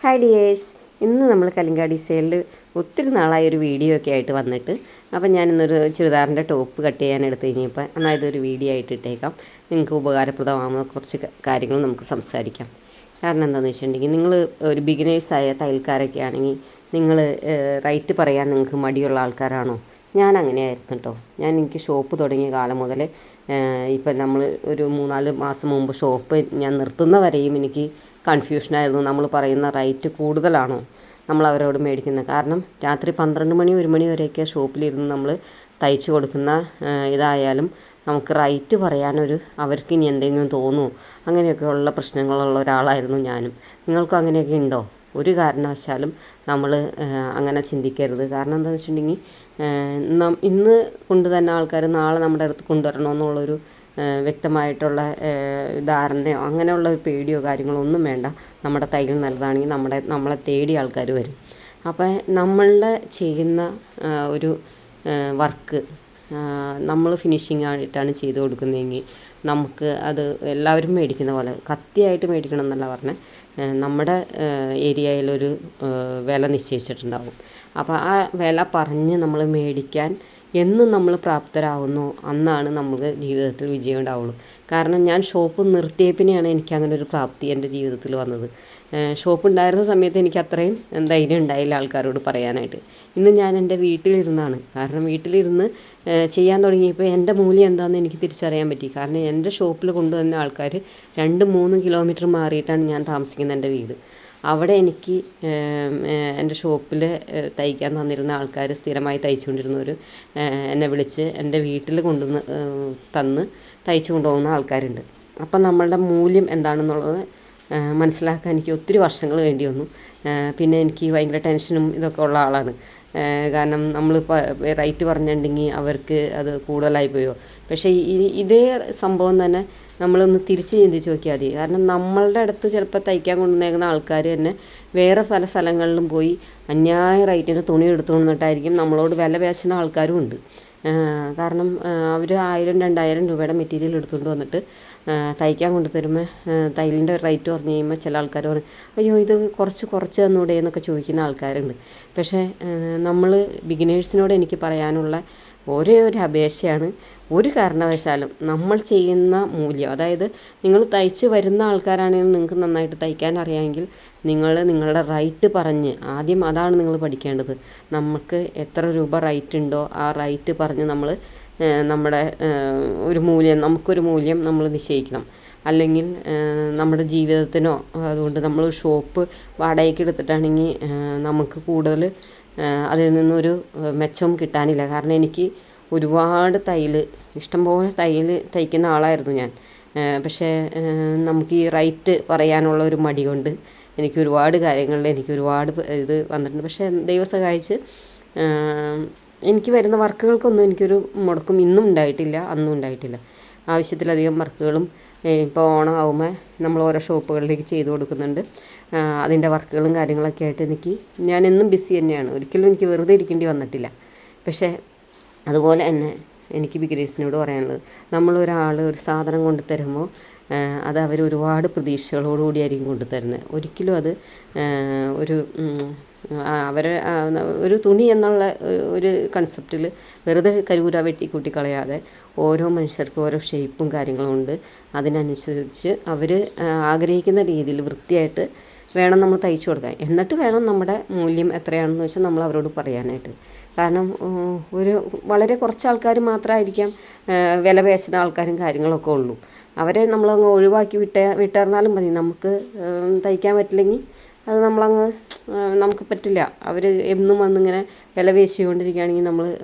Hi dears, ഇന്ന് നമ്മൾ കലിങ്കാടി സെയിലിൽ ഒത്തിരി നാളായൊരു വീഡിയോ ഒക്കെ ആയിട്ട് വന്നിട്ട്, അപ്പം ഞാനിന്നൊരു ചുരിദാറിൻ്റെ ടോപ്പ് കട്ട് ചെയ്യാൻ എടുത്ത് കഴിഞ്ഞപ്പോൾ എന്നാൽ ഇതൊരു വീഡിയോ ആയിട്ട് ഇട്ടേക്കാം. നിങ്ങൾക്ക് ഉപകാരപ്രദമാകുന്ന കുറച്ച് കാര്യങ്ങൾ നമുക്ക് സംസാരിക്കാം. കാരണം എന്താണെന്ന് വെച്ചിട്ടുണ്ടെങ്കിൽ, നിങ്ങൾ ഒരു ബിഗിനേഴ്സായ തയ്യൽക്കാരൊക്കെ ആണെങ്കിൽ നിങ്ങൾ റൈറ്റ് പറയാൻ നിങ്ങൾക്ക് മടിയുള്ള ആൾക്കാരാണോ? ഞാൻ അങ്ങനെയായിരുന്നു കേട്ടോ. എനിക്ക് ഷോപ്പ് തുടങ്ങിയ കാലം മുതൽ ഇപ്പം നമ്മൾ ഒരു 3-4 മാസം മുമ്പ് ഷോപ്പ് ഞാൻ നിർത്തുന്നവരെയും എനിക്ക് കൺഫ്യൂഷനായിരുന്നു. നമ്മൾ പറയുന്ന റേറ്റ് കൂടുതലാണോ നമ്മൾ അവരോട് മേടിക്കുന്നത്? കാരണം രാത്രി 12 മണി 1 മണി വരെയൊക്കെ ഷോപ്പിലിരുന്ന് നമ്മൾ തയ്ച്ചു കൊടുക്കുന്ന ഇതായാലും നമുക്ക് റേറ്റ് പറയാനൊരു അവർക്ക് ഇനി എന്തെങ്കിലും തോന്നുമോ, അങ്ങനെയൊക്കെയുള്ള പ്രശ്നങ്ങളുള്ള ഒരാളായിരുന്നു ഞാനും. നിങ്ങൾക്കും അങ്ങനെയൊക്കെ ഉണ്ടോ? ഒരു കാരണവശാലും നമ്മൾ അങ്ങനെ ചിന്തിക്കരുത്. കാരണം എന്താണെന്ന് വെച്ചിട്ടുണ്ടെങ്കിൽ, ഇന്ന് കൊണ്ട് തന്നെ ആൾക്കാർ നാളെ നമ്മുടെ അടുത്ത് കൊണ്ടുവരണമെന്നുള്ളൊരു വ്യക്തമായിട്ടുള്ള ധാരണയോ അങ്ങനെയുള്ള ഒരു പേടിയോ കാര്യങ്ങളോ ഒന്നും വേണ്ട. നമ്മുടെ തയ്യൽ നല്ലതാണെങ്കിൽ നമ്മളെ തേടി ആൾക്കാർ വരും. അപ്പോൾ നമ്മളുടെ ചെയ്യുന്ന ഒരു വർക്ക് നമ്മൾ ഫിനിഷിംഗ് ആയിട്ടാണ് ചെയ്ത് കൊടുക്കുന്നതെങ്കിൽ നമുക്ക് അത് എല്ലാവരും മേടിക്കുന്ന പോലെ കത്തിയായിട്ട് മേടിക്കണം എന്നല്ല പറഞ്ഞത്, നമ്മുടെ ഏരിയയിലൊരു വില നിശ്ചയിച്ചിട്ടുണ്ടാവും. അപ്പോൾ ആ വില പറഞ്ഞ് നമ്മൾ മേടിക്കാൻ എന്നും നമ്മൾ പ്രാപ്തരാകുന്നു, അന്നാണ് നമുക്ക് ജീവിതത്തിൽ വിജയം ഉണ്ടാവുള്ളൂ. കാരണം ഞാൻ ഷോപ്പ് നിർത്തിയപ്പിനെയാണ് എനിക്ക് അങ്ങനെ ഒരു പ്രാപ്തി എൻ്റെ ജീവിതത്തിൽ വന്നത്. ഷോപ്പ് ഉണ്ടായിരുന്ന സമയത്ത് എനിക്ക് അത്രയും ധൈര്യം ഉണ്ടായില്ല ആൾക്കാരോട് പറയാനായിട്ട്. ഇന്ന് ഞാൻ എൻ്റെ വീട്ടിലിരുന്നാണ്. കാരണം വീട്ടിലിരുന്ന് ചെയ്യാൻ തുടങ്ങിയപ്പോൾ എൻ്റെ മൂല്യം എന്താണെന്ന് എനിക്ക് തിരിച്ചറിയാൻ പറ്റി. കാരണം എൻ്റെ ഷോപ്പിൽ കൊണ്ടുവന്ന ആൾക്കാർ 2-3 കിലോമീറ്റർ മാറിയിട്ടാണ് ഞാൻ താമസിക്കുന്ന എൻ്റെ വീട്. അവിടെ എനിക്ക് എൻ്റെ ഷോപ്പിൽ തയ്ക്കാൻ തന്നിരുന്ന ആൾക്കാർ, സ്ഥിരമായി തയ്ച്ചുകൊണ്ടിരുന്നവർ എന്നെ വിളിച്ച് എൻ്റെ വീട്ടിൽ കൊണ്ടുവന്ന് തന്ന് തയ്ച്ചു കൊണ്ടുപോകുന്ന ആൾക്കാരുണ്ട്. അപ്പം നമ്മളുടെ മൂല്യം എന്താണെന്നുള്ളത് മനസ്സിലാക്കാൻ എനിക്ക് ഒത്തിരി വർഷങ്ങൾ വേണ്ടി വന്നു. പിന്നെ എനിക്ക് ഭയങ്കര ടെൻഷനും ഇതൊക്കെ ഉള്ള ആളാണ്. കാരണം നമ്മളിപ്പോൾ റേറ്റ് പറഞ്ഞിട്ടുണ്ടെങ്കിൽ അവർക്ക് അത് കൂടുതലായി പോയോ. പക്ഷേ ഇതേ സംഭവം തന്നെ നമ്മളൊന്ന് തിരിച്ച് ചിന്തിച്ച് നോക്കിയാൽ മതി. കാരണം നമ്മളുടെ അടുത്ത് ചിലപ്പോൾ തയ്ക്കാൻ കൊണ്ടുവന്നേക്കുന്ന ആൾക്കാർ തന്നെ വേറെ പല സ്ഥലങ്ങളിലും പോയി അന്യായ റേറ്റിന് തുണി എടുത്തുകൊണ്ടിട്ടായിരിക്കും നമ്മളോട് വില പേശുന്ന ആൾക്കാരും ഉണ്ട്. കാരണം അവർ 1000-2000 രൂപയുടെ മെറ്റീരിയൽ എടുത്തുകൊണ്ട് വന്നിട്ട് തയ്ക്കാൻ കൊണ്ടു തരുമ്പോൾ തയ്യലിൻ്റെ റേറ്റ് പറഞ്ഞു കഴിയുമ്പോൾ ചില ആൾക്കാർ പറയും, അയ്യോ ഇത് കുറച്ച് തന്നൂടെ എന്നൊക്കെ ചോദിക്കുന്ന ആൾക്കാരുണ്ട്. പക്ഷേ നമ്മൾ ബിഗിനേഴ്സിനോട് എനിക്ക് പറയാനുള്ള ഒരേ ഒരു അപേക്ഷയാണ്, ഒരു കാരണവശാലും നമ്മൾ ചെയ്യുന്ന മൂല്യം, അതായത് നിങ്ങൾ തയ്ച്ച് വരുന്ന ആൾക്കാരാണെങ്കിൽ നിങ്ങൾക്ക് നന്നായിട്ട് തയ്ക്കാൻ അറിയാമെങ്കിൽ നിങ്ങളുടെ റേറ്റ് പറഞ്ഞ് ആദ്യം അതാണ് നിങ്ങൾ പഠിക്കേണ്ടത്. നമുക്ക് എത്ര രൂപ റേറ്റ് ഉണ്ടോ ആ റേറ്റ് പറഞ്ഞ് നമ്മൾ നമ്മുടെ ഒരു മൂല്യം, നമുക്കൊരു മൂല്യം നമ്മൾ നിശ്ചയിക്കണം. അല്ലെങ്കിൽ നമ്മുടെ ജീവിതത്തിനോ, അതുകൊണ്ട് നമ്മൾ ഷോപ്പ് വാടകയ്ക്ക് എടുത്തിട്ടാണെങ്കിൽ നമുക്ക് കൂടുതൽ അതിൽ നിന്നൊരു മെച്ചം കിട്ടാനില്ല. കാരണം എനിക്ക് ഒരുപാട് ഇഷ്ടംപോലെ തയ്ക്കുന്ന ആളായിരുന്നു ഞാൻ. പക്ഷേ നമുക്ക് ഈ റേറ്റ് പറയാനുള്ള ഒരു മടി കൊണ്ട് എനിക്ക് ഒരുപാട് കാര്യങ്ങളിൽ എനിക്ക് ഒരുപാട് ഇത് വന്നിട്ടുണ്ട്. പക്ഷേ ദൈവം സഹായിച്ച് എനിക്ക് വരുന്ന വർക്കുകൾക്കൊന്നും എനിക്കൊരു മുടക്കം ഇന്നും ഉണ്ടായിട്ടില്ല, അന്നും ഉണ്ടായിട്ടില്ല. ആവശ്യത്തിലധികം വർക്കുകളും ഇപ്പോൾ ഓണമാകുമ്പോൾ നമ്മൾ ഓരോ ഷോപ്പുകളിലേക്ക് ചെയ്ത് കൊടുക്കുന്നുണ്ട്. അതിൻ്റെ വർക്കുകളും കാര്യങ്ങളൊക്കെ ആയിട്ട് ഞാൻ എന്നും ബിസി തന്നെയാണ്. ഒരിക്കലും എനിക്ക് വെറുതെ ഇരിക്കേണ്ടി വന്നിട്ടില്ല. പക്ഷേ അതുപോലെ തന്നെ എനിക്ക് ബിഗിനേഴ്സിനോട് പറയാനുള്ളത്, നമ്മളൊരാൾ ഒരു സാധനം കൊണ്ട് തരുമ്പോൾ അത് അവർ ഒരുപാട് പ്രതീക്ഷകളോടുകൂടിയായിരിക്കും കൊണ്ടുതരുന്നത്. ഒരിക്കലും അത് ഒരു തുണി എന്നുള്ള ഒരു കൺസെപ്റ്റിൽ വെറുതെ കരൂര വെട്ടിക്കൂട്ടി കളയാതെ ഓരോ മനുഷ്യർക്കും ഓരോ ഷേപ്പും കാര്യങ്ങളും ഉണ്ട്. അതിനനുസരിച്ച് അവർ ആഗ്രഹിക്കുന്ന രീതിയിൽ വൃത്തിയായിട്ട് വേണം നമ്മൾ തയ്ച്ചു കൊടുക്കാൻ. എന്നിട്ട് വേണം നമ്മുടെ മൂല്യം എത്രയാണെന്ന് വെച്ചാൽ നമ്മൾ അവരോട് പറയാനായിട്ട്. കാരണം വളരെ കുറച്ച് ആൾക്കാർ മാത്രമായിരിക്കാം വില പേശുന്ന ആൾക്കാരും കാര്യങ്ങളൊക്കെ ഉള്ളൂ. അവരെ നമ്മളങ്ങ് ഒഴിവാക്കി വിട്ടേർന്നാലും മതി. നമുക്ക് തയ്ക്കാൻ പറ്റില്ലെങ്കിൽ അത് നമുക്ക് പറ്റില്ല. അവർ എന്നും വന്നിങ്ങനെ വില പേശിക്കൊണ്ടിരിക്കുകയാണെങ്കിൽ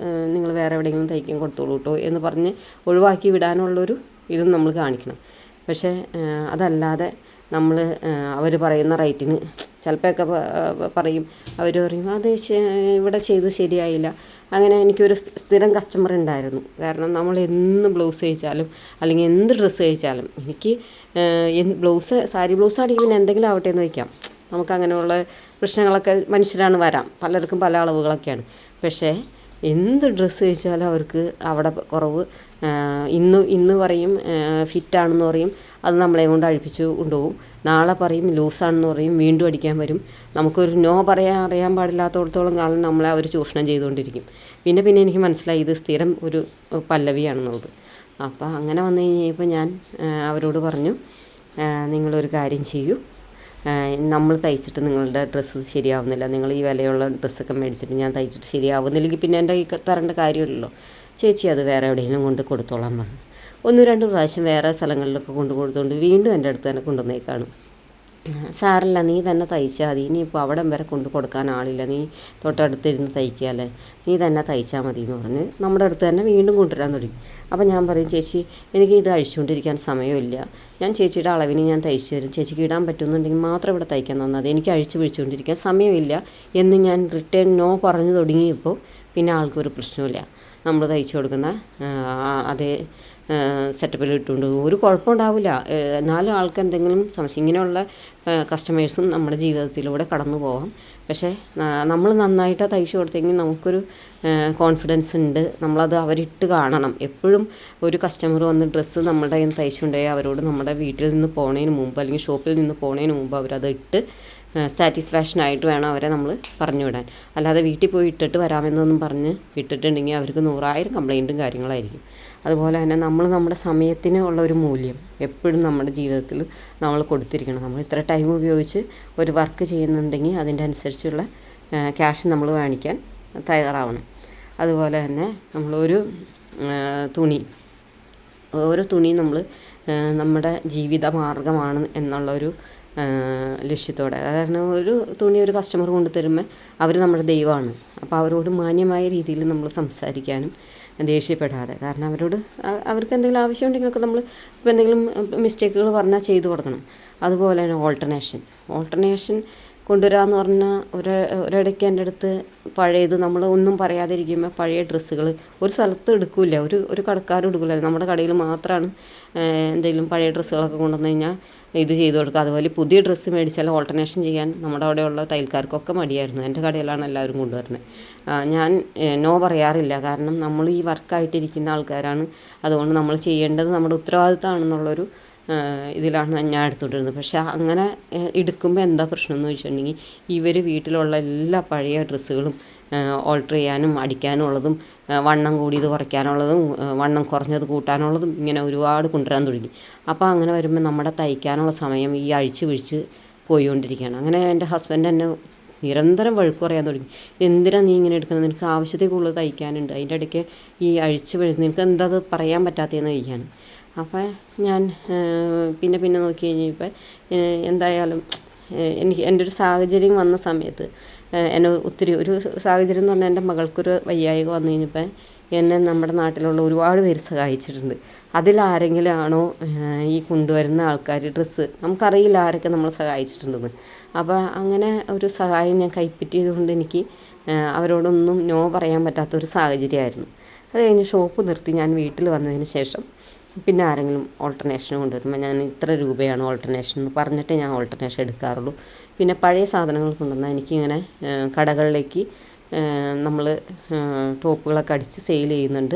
നിങ്ങൾ വേറെ എവിടെയെങ്കിലും തയ്ക്കാൻ കൊടുത്തോളൂ കേട്ടോ എന്ന് പറഞ്ഞ് ഒഴിവാക്കി വിടാനുള്ളൊരു ഇതും നമ്മൾ കാണിക്കണം. പക്ഷേ അതല്ലാതെ നമ്മൾ അവർ പറയുന്ന റേറ്റിന് ചിലപ്പോഴൊക്കെ പറയും, അവർ പറയും അത് ഇവിടെ ചെയ്ത് ശരിയായില്ല. അങ്ങനെ എനിക്കൊരു സ്ഥിരം കസ്റ്റമർ ഉണ്ടായിരുന്നു. കാരണം നമ്മൾ എന്ന് ബ്ലൗസ് തയ്ച്ചാലും അല്ലെങ്കിൽ എന്ത് ഡ്രസ്സ് തയ്ച്ചാലും എനിക്ക് സാരി ബ്ലൗസ് ആണെങ്കിൽ പിന്നെ എന്തെങ്കിലും ആവട്ടെ എന്ന് വയ്ക്കാം. നമുക്കങ്ങനെയുള്ള പ്രശ്നങ്ങളൊക്കെ മനുഷ്യരാണ്, വരാം. പലർക്കും പല അളവുകളൊക്കെയാണ്. പക്ഷേ എന്ത് ഡ്രസ്സ് തയ്ച്ചാലും അവർക്ക് അവിടെ കുറവ്. ഇന്ന് പറയും ഫിറ്റാണെന്ന് പറയും. അത് നമ്മളെ കൊണ്ട് അഴിപ്പിച്ച് കൊണ്ടുപോകും. നാളെ പറയും ലൂസാണെന്ന് പറയും, വീണ്ടും അടിക്കാൻ വരും. നമുക്കൊരു നോ പറയാൻ അറിയാൻ പാടില്ലാത്തടത്തോളം കാലം നമ്മളെ അവർ ചൂഷണം ചെയ്തുകൊണ്ടിരിക്കും. പിന്നെ എനിക്ക് മനസ്സിലായി ഇത് സ്ഥിരം ഒരു പല്ലവിയാണെന്നുള്ളത്. അപ്പോൾ അങ്ങനെ വന്നു കഴിഞ്ഞപ്പോൾ ഞാൻ അവരോട് പറഞ്ഞു, നിങ്ങളൊരു കാര്യം ചെയ്യൂ, നമ്മൾ തയ്ച്ചിട്ട് നിങ്ങളുടെ ഡ്രസ്സ് ശരിയാവുന്നില്ല, നിങ്ങൾ ഈ വിലയുള്ള ഡ്രസ്സൊക്കെ മേടിച്ചിട്ട് ഞാൻ തയ്ച്ചിട്ട് ശരിയാവുന്നില്ലെങ്കിൽ പിന്നെ എൻ്റെ ഈ തരേണ്ട കാര്യമില്ലല്ലോ, ചേച്ചി അത് വേറെ എവിടെയെങ്കിലും കൊണ്ട് കൊടുത്തോളാൻ പറഞ്ഞു. 1-2 പ്രാവശ്യം വേറെ സ്ഥലങ്ങളിലൊക്കെ കൊണ്ട് കൊടുത്തുകൊണ്ട് വീണ്ടും എൻ്റെ അടുത്ത് തന്നെ കൊണ്ടുവന്നേക്കാണ്. സാറില്ല, നീ തന്നെ തയ്ച്ചാൽ മതി, ഇനിയിപ്പോൾ അവിടം വരെ കൊണ്ട് കൊടുക്കാൻ ആളില്ല, നീ തൊട്ടടുത്തിരുന്ന് തയ്ക്കാല്ലേ, നീ തന്നെ തയ്ച്ചാൽ മതി എന്ന് പറഞ്ഞ് നമ്മുടെ അടുത്ത് തന്നെ വീണ്ടും കൊണ്ടുവരാൻ തുടങ്ങി. അപ്പോൾ ഞാൻ പറയും, ചേച്ചി എനിക്ക് ഇത് അഴിച്ചുകൊണ്ടിരിക്കാൻ സമയമില്ല, ഞാൻ ചേച്ചിയുടെ അളവിന് ഞാൻ തയ്ച്ചു തരും, ചേച്ചിക്ക് ഇടാൻ പറ്റുന്നുണ്ടെങ്കിൽ മാത്രം ഇവിടെ തയ്ക്കാൻ തന്നത്, എനിക്ക് അഴിച്ച് പിടിച്ചുകൊണ്ടിരിക്കാൻ സമയമില്ല എന്ന് ഞാൻ റിട്ടേൺ നോ പറഞ്ഞു തുടങ്ങിയപ്പോൾ പിന്നെ ആൾക്കൊരു പ്രശ്നമില്ല. നമ്മൾ തയ്ച്ചു കൊടുക്കുന്ന അതേ സെറ്റപ്പിൽ ഇട്ടുകൊണ്ട് ഒരു കുഴപ്പമുണ്ടാവില്ല. എന്നാലും ആൾക്ക് എന്തെങ്കിലും സംശയം, ഇങ്ങനെയുള്ള കസ്റ്റമേഴ്സും നമ്മുടെ ജീവിതത്തിലൂടെ കടന്നു പോകാം. പക്ഷേ നമ്മൾ നന്നായിട്ട് തയ്ച്ചു കൊടുത്തെങ്കിൽ നമുക്കൊരു കോൺഫിഡൻസ് ഉണ്ട്, നമ്മളത് അവരിട്ട് കാണണം. എപ്പോഴും ഒരു കസ്റ്റമർ വന്ന് ഡ്രസ്സ് നമ്മുടെ കയ്യിൽ നിന്ന് തയ്ച്ചുകൊണ്ടുപോയി അവരോട് നമ്മുടെ വീട്ടിൽ നിന്ന് പോണതിന് മുമ്പ് അല്ലെങ്കിൽ ഷോപ്പിൽ നിന്ന് പോണതിന് മുമ്പ് അവരത് ഇട്ട് സാറ്റിസ്ഫാക്ഷനായിട്ട് വേണം അവരെ നമ്മൾ പറഞ്ഞു വിടാൻ. അല്ലാതെ വീട്ടിൽ പോയി ഇട്ടിട്ട് വരാമെന്നൊന്നും പറഞ്ഞ് ഇട്ടിട്ടുണ്ടെങ്കിൽ അവർക്ക് 100,000 കംപ്ലൈൻറ്റും കാര്യങ്ങളായിരിക്കും. അതുപോലെ തന്നെ നമ്മൾ നമ്മുടെ സമയത്തിന് ഉള്ള ഒരു മൂല്യം എപ്പോഴും നമ്മുടെ ജീവിതത്തിൽ നമ്മൾ കൊടുത്തിരിക്കണം. നമ്മൾ ഇത്ര ടൈം ഉപയോഗിച്ച് ഒരു വർക്ക് ചെയ്യുന്നുണ്ടെങ്കിൽ അതിൻ്റെ അനുസരിച്ചുള്ള ക്യാഷ് നമ്മൾ മേടിക്കാൻ തയ്യാറാവണം. അതുപോലെ തന്നെ നമ്മളൊരു തുണി നമ്മൾ നമ്മുടെ ജീവിത മാർഗമാണ് എന്നുള്ളൊരു ലക്ഷ്യത്തോടെ, അതായത് ഒരു തുണി ഒരു കസ്റ്റമർ കൊണ്ടു തരുമ്പോൾ അവർ നമ്മുടെ ദൈവമാണ്. അപ്പോൾ അവരോട് മാന്യമായ രീതിയിൽ നമ്മൾ സംസാരിക്കാനും ദേഷ്യപ്പെടാതെ, കാരണം അവർക്ക് എന്തെങ്കിലും ആവശ്യമുണ്ടെങ്കിലൊക്കെ നമ്മൾ ഇപ്പോൾ എന്തെങ്കിലും മിസ്റ്റേക്കുകൾ പറഞ്ഞാൽ ചെയ്തു കൊടുക്കണം. അതുപോലെ തന്നെ ഓൾട്ടർനേഷൻ കൊണ്ടുവരാമെന്ന് പറഞ്ഞാൽ ഒരിടയ്ക്ക് എൻ്റെ അടുത്ത് പഴയത് നമ്മൾ ഒന്നും പറയാതിരിക്കുമ്പോൾ പഴയ ഡ്രസ്സുകൾ ഒരു സ്ഥലത്ത് എടുക്കില്ല, ഒരു കടക്കാരും എടുക്കില്ല. നമ്മുടെ കടയിൽ മാത്രമാണ് എന്തെങ്കിലും പഴയ ഡ്രസ്സുകളൊക്കെ കൊണ്ടുവന്നു കഴിഞ്ഞാൽ ഇത് ചെയ്ത് കൊടുക്കുക. അതുപോലെ പുതിയ ഡ്രസ്സ് മേടിച്ചാൽ ഓൾട്ടർനേഷൻ ചെയ്യാൻ നമ്മുടെ അവിടെയുള്ള തയ്യൽക്കാർക്കൊക്കെ മടിയായിരുന്നു. എൻ്റെ കടയിലാണ് എല്ലാവരും കൊണ്ടുവരുന്നത്. ഞാൻ നോ പറയാറില്ല, കാരണം നമ്മൾ ഈ വർക്കായിട്ടിരിക്കുന്ന ആൾക്കാരാണ്. അതുകൊണ്ട് നമ്മൾ ചെയ്യേണ്ടത് നമ്മുടെ ഉത്തരവാദിത്തമാണെന്നുള്ളൊരു ഇതിലാണ് ഞാൻ എടുത്തുകൊണ്ടിരുന്നത്. പക്ഷേ അങ്ങനെ എടുക്കുമ്പോൾ എന്താ പ്രശ്നം എന്ന് വെച്ചിട്ടുണ്ടെങ്കിൽ ഇവർ വീട്ടിലുള്ള എല്ലാ പഴയ ഡ്രസ്സുകളും ഓൾട്ടർ ചെയ്യാനും അടിക്കാനും ഉള്ളതും വണ്ണം കൂടിയത് കുറയ്ക്കാനുള്ളതും വണ്ണം കുറഞ്ഞത് കൂട്ടാനുള്ളതും ഇങ്ങനെ ഒരുപാട് കൊണ്ടുവരാൻ തുടങ്ങി. അപ്പോൾ അങ്ങനെ വരുമ്പോൾ നമ്മുടെ തയ്ക്കാനുള്ള സമയം ഈ അഴിച്ച് പിഴിച്ച് പോയിക്കൊണ്ടിരിക്കുകയാണ്. അങ്ങനെ എൻ്റെ ഹസ്ബൻഡ് എന്നെ നിരന്തരം വഴക്ക് പറയാൻ തുടങ്ങി. എന്തിനാണ് നീ ഇങ്ങനെ എടുക്കുന്നത്, നിനക്ക് ആവശ്യത്തിൽ കൂടുതൽ തയ്ക്കാനുണ്ട്, അതിൻ്റെ ഇടയ്ക്ക് ഈ അഴിച്ച് പിഴിച്ച് നിനക്ക് എന്താ അത് പറയാൻ പറ്റാത്തതെന്ന് കഴിക്കാൻ. അപ്പോൾ ഞാൻ പിന്നെ നോക്കി കഴിഞ്ഞപ്പോൾ എന്തായാലും എൻ്റെ ഒരു സാഹചര്യം വന്ന സമയത്ത് എന്നെ ഒത്തിരി ഒരു സാഹചര്യം എന്ന് പറഞ്ഞാൽ എൻ്റെ മകൾക്കൊരു വയ്യായിക വന്നു കഴിഞ്ഞപ്പോൾ എന്നെ നമ്മുടെ നാട്ടിലുള്ള ഒരുപാട് പേര് സഹായിച്ചിട്ടുണ്ട്. അതിലാരെങ്കിലും ആണോ ഈ കൊണ്ടുവരുന്ന ആൾക്കാർ ഡ്രസ്സ്, നമുക്കറിയില്ല ആരൊക്കെ നമ്മളെ സഹായിച്ചിട്ടുണ്ടെന്ന്. അപ്പോൾ അങ്ങനെ ഒരു സഹായം ഞാൻ കൈപ്പറ്റിയത് കൊണ്ട് എനിക്ക് അവരോടൊന്നും നോ പറയാൻ പറ്റാത്തൊരു സാഹചര്യമായിരുന്നു. അത് കഴിഞ്ഞ് ഷോപ്പ് നിർത്തി ഞാൻ വീട്ടിൽ വന്നതിന് ശേഷം പിന്നെ ആരെങ്കിലും ഓൾട്ടർനേഷൻ കൊണ്ടുവരുമ്പോൾ ഞാൻ ഇത്ര രൂപയാണ് ഓൾട്ടർനേഷൻ എന്ന് പറഞ്ഞിട്ടേ ഞാൻ ഓൾട്ടർനേഷൻ എടുക്കാറുള്ളൂ. പിന്നെ പഴയ സാധനങ്ങൾ കൊണ്ടുവന്നാൽ എനിക്കിങ്ങനെ കടകളിലേക്ക് നമ്മൾ ടോപ്പുകളൊക്കെ അടിച്ച് സെയിൽ ചെയ്യുന്നുണ്ട്,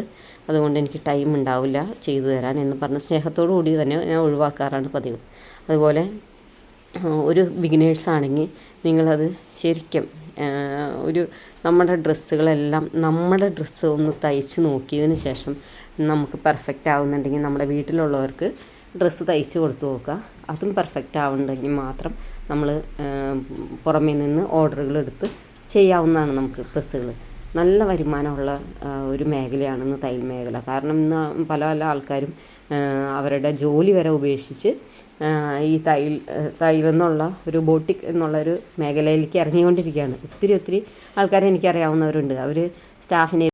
അതുകൊണ്ട് എനിക്ക് ടൈം ഉണ്ടാവില്ല ചെയ്തു തരാൻ എന്ന് പറഞ്ഞ് സ്നേഹത്തോടു കൂടി തന്നെ ഞാൻ ഒഴിവാക്കാറാണ് പതിവ്. അതുപോലെ ഒരു ബിഗിനേഴ്സാണെങ്കിൽ നിങ്ങളത് ശരിക്കും നമ്മുടെ ഡ്രസ്സുകളെല്ലാം നമ്മുടെ ഡ്രസ്സ് ഒന്ന് തയ്ച്ച് നോക്കിയതിന് ശേഷം നമുക്ക് പെർഫെക്റ്റ് ആവുന്നുണ്ടെങ്കിൽ നമ്മുടെ വീട്ടിലുള്ളവർക്ക് ഡ്രസ്സ് തയ്ച്ച് കൊടുത്തു നോക്കുക. അതും പെർഫെക്റ്റ് ആവുന്നുണ്ടെങ്കിൽ മാത്രം നമ്മൾ പുറമേ നിന്ന് ഓർഡറുകൾ എടുത്ത് ചെയ്യാവുന്നതാണ് നമുക്ക് ഡ്രസ്സുകൾ. നല്ല വരുമാനമുള്ള ഒരു മേഖലയാണെന്ന് തയ്യൽ മേഖല. കാരണം ഇന്ന് പല ആൾക്കാരും അവരുടെ ജോലി വരെ ഉപേക്ഷിച്ച് ഈ തയ്യലെന്നുള്ള ഒരു ബോട്ടിക് എന്നുള്ളൊരു മേഖലയിലേക്ക് ഇറങ്ങിക്കൊണ്ടിരിക്കുകയാണ്. ഒത്തിരി ആൾക്കാരെ എനിക്കറിയാവുന്നവരുണ്ട്. അവർ സ്റ്റാഫിനെ